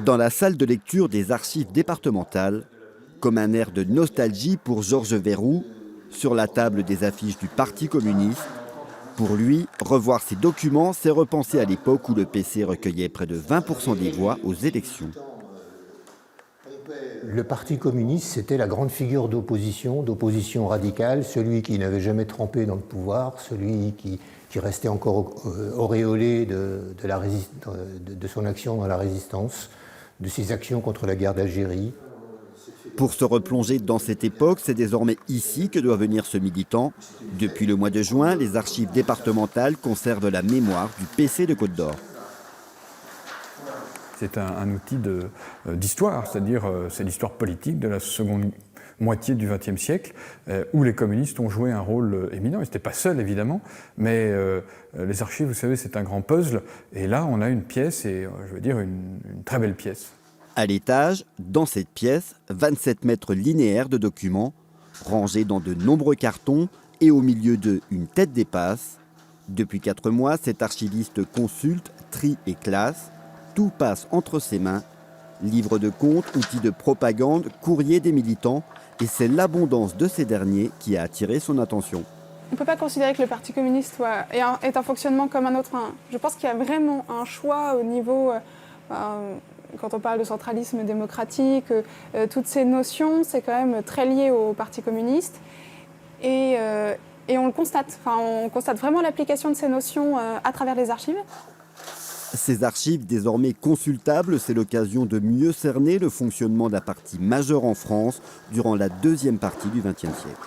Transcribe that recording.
Dans la salle de lecture des archives départementales, comme un air de nostalgie pour Georges Verrou, sur la table des affiches du Parti communiste. Pour lui, revoir ces documents, c'est repenser à l'époque où le PC recueillait près de 20% des voix aux élections. Le Parti communiste, c'était la grande figure d'opposition radicale, celui qui n'avait jamais trempé dans le pouvoir, celui qui restait encore auréolé de son action dans la résistance, de ses actions contre la guerre d'Algérie. Pour se replonger dans cette époque, c'est désormais ici que doit venir ce militant. Depuis le mois de juin, les archives départementales conservent la mémoire du PC de Côte d'Or. C'est un outil d'histoire, c'est-à-dire c'est l'histoire politique de la seconde moitié du XXe siècle, où les communistes ont joué un rôle éminent. Ils n'étaient pas seuls, évidemment, mais les archives, vous savez, c'est un grand puzzle. Et là, on a une pièce, et je veux dire une très belle pièce. À l'étage, dans cette pièce, 27 mètres linéaires de documents, rangés dans de nombreux cartons, et au milieu d'eux, une tête d'épasse. Depuis 4 mois, cet archiviste consulte, trie et classe. Tout passe entre ses mains. Livres de comptes, outils de propagande, courriers des militants. Et c'est l'abondance de ces derniers qui a attiré son attention. On ne peut pas considérer que le Parti communiste est un fonctionnement comme un autre. Je pense qu'il y a vraiment un choix au niveau, quand on parle de centralisme démocratique, toutes ces notions, c'est quand même très lié au Parti communiste. Et on le constate. On constate vraiment l'application de ces notions à travers les archives. Ces archives désormais consultables, c'est l'occasion de mieux cerner le fonctionnement d'un parti majeur en France durant la deuxième partie du XXe siècle.